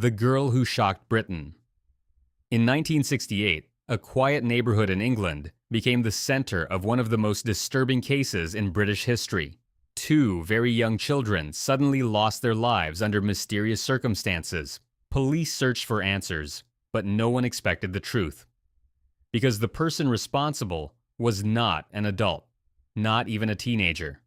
The Girl Who Shocked Britain. In 1968, a quiet neighborhood in England became the center of one of the most disturbing cases in British history. Two very young children suddenly lost their lives under mysterious circumstances. Police searched for answers, but no one expected the truth. Because the person responsible was not an adult, not even a teenager.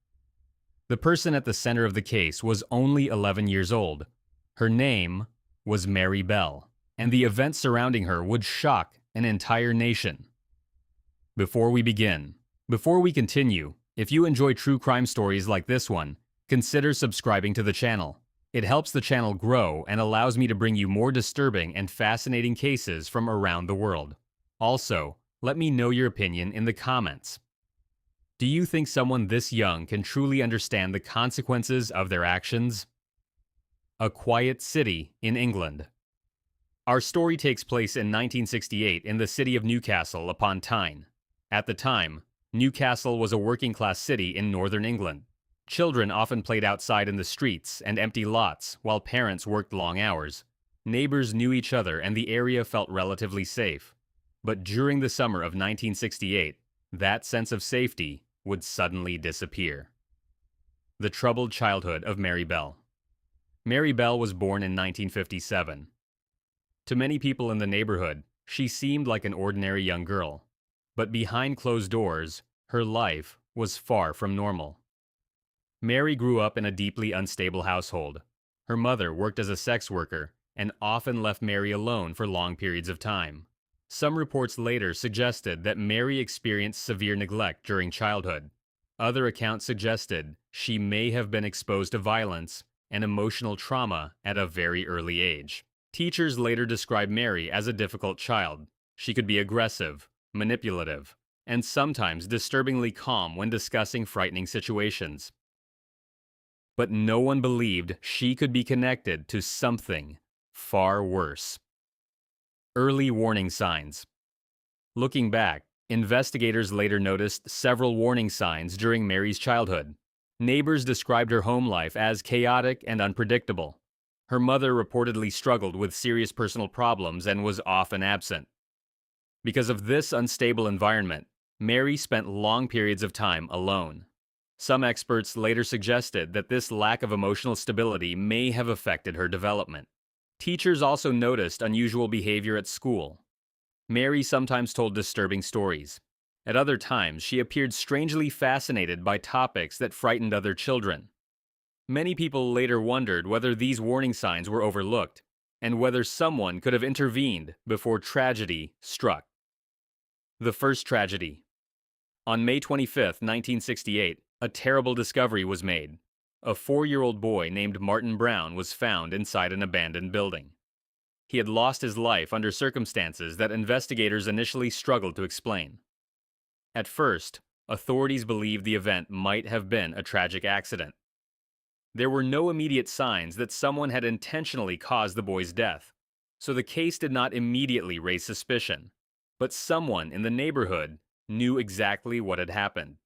The person at the center of the case was only 11 years old. Her name was Mary Bell, and the events surrounding her would shock an entire nation. Before we continue, if you enjoy true crime stories like this one, consider subscribing to the channel. It helps the channel grow and allows me to bring you more disturbing and fascinating cases from around the world. Also, let me know your opinion in the comments. Do you think someone this young can truly understand the consequences of their actions? A quiet city in England. Our story takes place in 1968 in the city of Newcastle upon Tyne. At the time, Newcastle was a working-class city in northern England. Children often played outside in the streets and empty lots while parents worked long hours. Neighbors knew each other and the area felt relatively safe. But during the summer of 1968, that sense of safety would suddenly disappear. The troubled childhood of Mary Bell. Mary Bell was born in 1957. To many people in the neighborhood, she seemed like an ordinary young girl. But behind closed doors, her life was far from normal. Mary grew up in a deeply unstable household. Her mother worked as a sex worker and often left Mary alone for long periods of time. Some reports later suggested that Mary experienced severe neglect during childhood. Other accounts suggested she may have been exposed to violence and emotional trauma at a very early age. Teachers later described Mary as a difficult child. She could be aggressive, manipulative, and sometimes disturbingly calm when discussing frightening situations. But no one believed she could be connected to something far worse. Early warning signs. Looking back, investigators later noticed several warning signs during Mary's childhood. Neighbors described her home life as chaotic and unpredictable. Her mother reportedly struggled with serious personal problems and was often absent. Because of this unstable environment, Mary spent long periods of time alone. Some experts later suggested that this lack of emotional stability may have affected her development. Teachers also noticed unusual behavior at school. Mary sometimes told disturbing stories. At other times, she appeared strangely fascinated by topics that frightened other children. Many people later wondered whether these warning signs were overlooked, and whether someone could have intervened before tragedy struck. The first tragedy. On May 25, 1968, a terrible discovery was made. A 4-year-old boy named Martin Brown was found inside an abandoned building. He had lost his life under circumstances that investigators initially struggled to explain. At first, authorities believed the event might have been a tragic accident. There were no immediate signs that someone had intentionally caused the boy's death, so the case did not immediately raise suspicion. But someone in the neighborhood knew exactly what had happened,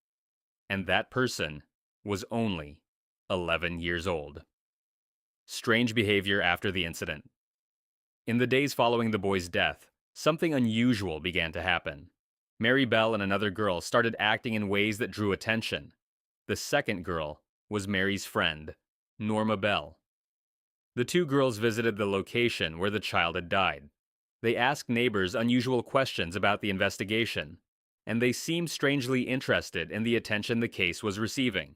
and that person was only 11 years old. Strange behavior after the incident. In the days following the boy's death, something unusual began to happen. Mary Bell and another girl started acting in ways that drew attention. The second girl was Mary's friend, Norma Bell. The two girls visited the location where the child had died. They asked neighbors unusual questions about the investigation, and they seemed strangely interested in the attention the case was receiving.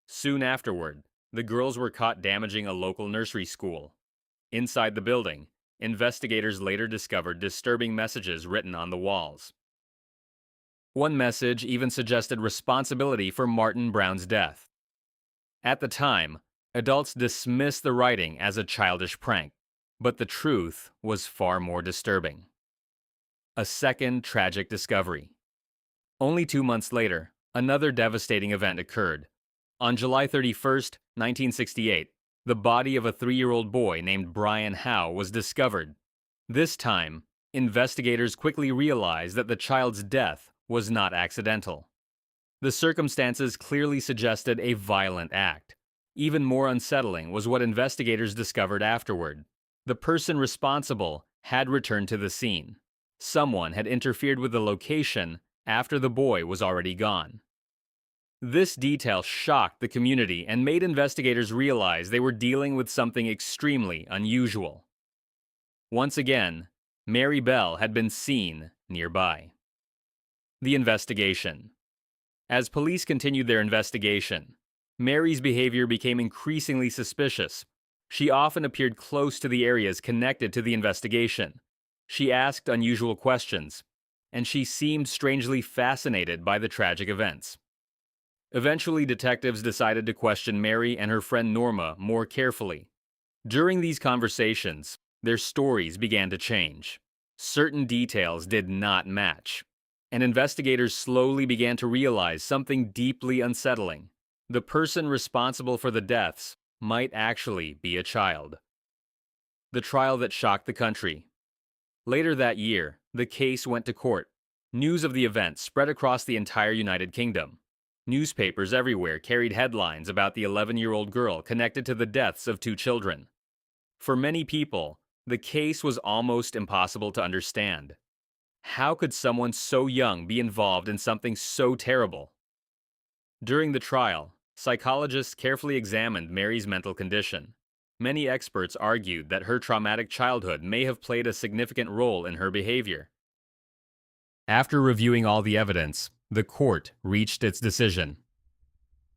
Soon afterward, the girls were caught damaging a local nursery school. Inside the building, investigators later discovered disturbing messages written on the walls. One message even suggested responsibility for Martin Brown's death. At the time, adults dismissed the writing as a childish prank, but the truth was far more disturbing. A second tragic discovery. Only 2 months later, another devastating event occurred. On July 31st, 1968, the body of a 3-year-old boy named Brian Howe was discovered. This time, investigators quickly realized that the child's death was not accidental. The circumstances clearly suggested a violent act. Even more unsettling was what investigators discovered afterward. The person responsible had returned to the scene. Someone had interfered with the location after the boy was already gone. This detail shocked the community and made investigators realize they were dealing with something extremely unusual. Once again, Mary Bell had been seen nearby. The investigation. As police continued their investigation, Mary's behavior became increasingly suspicious. She often appeared close to the areas connected to the investigation. She asked unusual questions, and she seemed strangely fascinated by the tragic events. Eventually, detectives decided to question Mary and her friend Norma more carefully. During these conversations, their stories began to change. Certain details did not match, and investigators slowly began to realize something deeply unsettling. The person responsible for the deaths might actually be a child. The trial that shocked the country. Later that year, the case went to court. News of the event spread across the entire United Kingdom. Newspapers everywhere carried headlines about the 11-year-old girl connected to the deaths of 2 children. For many people, the case was almost impossible to understand. How could someone so young be involved in something so terrible? During the trial, psychologists carefully examined Mary's mental condition. Many experts argued that her traumatic childhood may have played a significant role in her behavior. After reviewing all the evidence, the court reached its decision.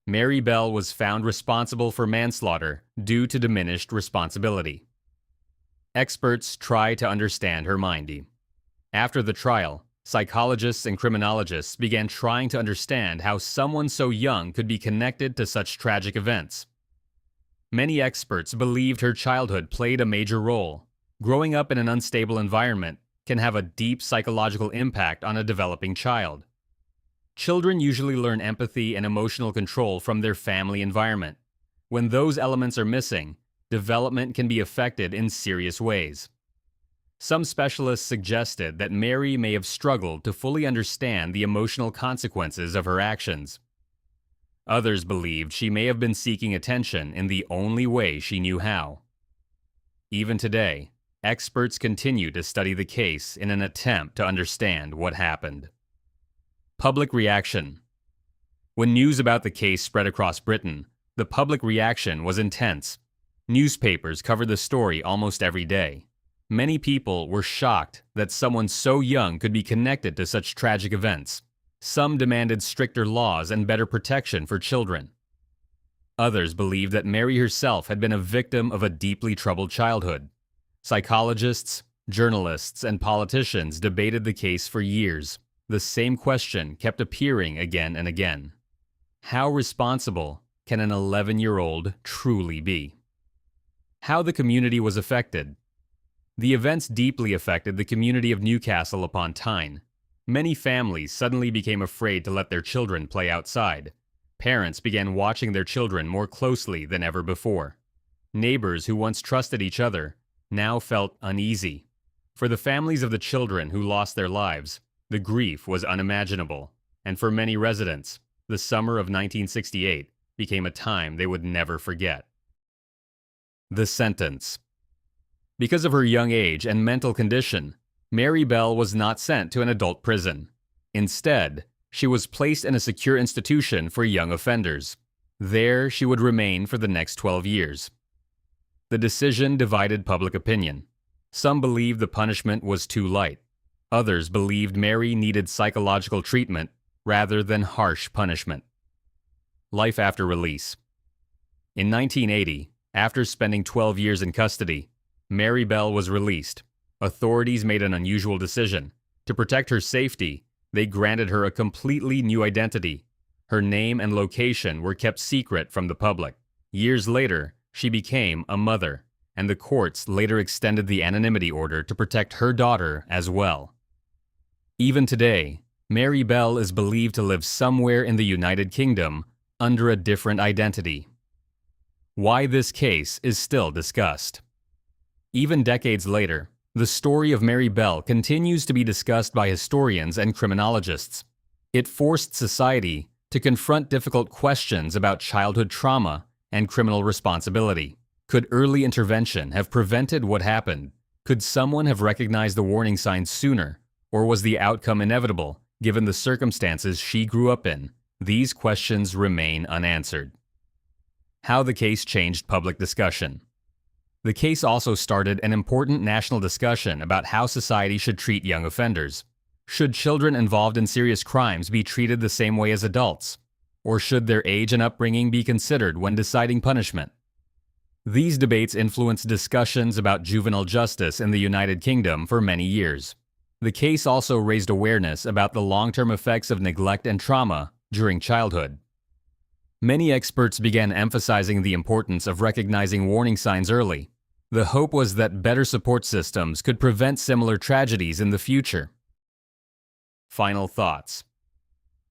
Mary Bell was found responsible for manslaughter due to diminished responsibility. Experts try to understand her mind. After the trial, psychologists and criminologists began trying to understand how someone so young could be connected to such tragic events. Many experts believed her childhood played a major role. Growing up in an unstable environment can have a deep psychological impact on a developing child. Children usually learn empathy and emotional control from their family environment. When those elements are missing, development can be affected in serious ways. Some specialists suggested that Mary may have struggled to fully understand the emotional consequences of her actions. Others believed she may have been seeking attention in the only way she knew how. Even today, experts continue to study the case in an attempt to understand what happened. Public reaction. When news about the case spread across Britain, the public reaction was intense. Newspapers covered the story almost every day. Many people were shocked that someone so young could be connected to such tragic events. Some demanded stricter laws and better protection for children. Others believed that Mary herself had been a victim of a deeply troubled childhood. Psychologists, journalists, and politicians debated the case for years. The same question kept appearing again and again. How responsible can an 11-year-old truly be? How the community was affected. The events deeply affected the community of Newcastle upon Tyne. Many families suddenly became afraid to let their children play outside. Parents began watching their children more closely than ever before. Neighbors who once trusted each other now felt uneasy. For the families of the children who lost their lives, the grief was unimaginable, and for many residents, the summer of 1968 became a time they would never forget. The sentence. Because of her young age and mental condition, Mary Bell was not sent to an adult prison. Instead, she was placed in a secure institution for young offenders. There, she would remain for the next 12 years. The decision divided public opinion. Some believed the punishment was too light. Others believed Mary needed psychological treatment rather than harsh punishment. Life after release. In 1980, after spending 12 years in custody, Mary Bell was released. Authorities made an unusual decision. To protect her safety, they granted her a completely new identity. Her name and location were kept secret from the public. Years later, she became a mother, and the courts later extended the anonymity order to protect her daughter as well. Even today, Mary Bell is believed to live somewhere in the United Kingdom under a different identity. Why this case is still discussed. Even decades later, the story of Mary Bell continues to be discussed by historians and criminologists. It forced society to confront difficult questions about childhood trauma and criminal responsibility. Could early intervention have prevented what happened? Could someone have recognized the warning signs sooner? Or was the outcome inevitable, given the circumstances she grew up in? These questions remain unanswered. How the case changed public discussion. The case also started an important national discussion about how society should treat young offenders. Should children involved in serious crimes be treated the same way as adults? Or should their age and upbringing be considered when deciding punishment? These debates influenced discussions about juvenile justice in the United Kingdom for many years. The case also raised awareness about the long-term effects of neglect and trauma during childhood. Many experts began emphasizing the importance of recognizing warning signs early. The hope was that better support systems could prevent similar tragedies in the future. Final thoughts.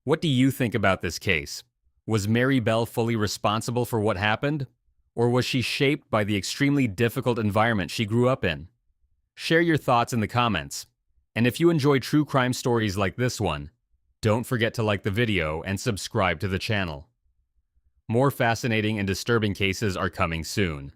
What do you think about this case? Was Mary Bell fully responsible for what happened? Or was she shaped by the extremely difficult environment she grew up in? Share your thoughts in the comments. And if you enjoy true crime stories like this one, don't forget to like the video and subscribe to the channel. More fascinating and disturbing cases are coming soon.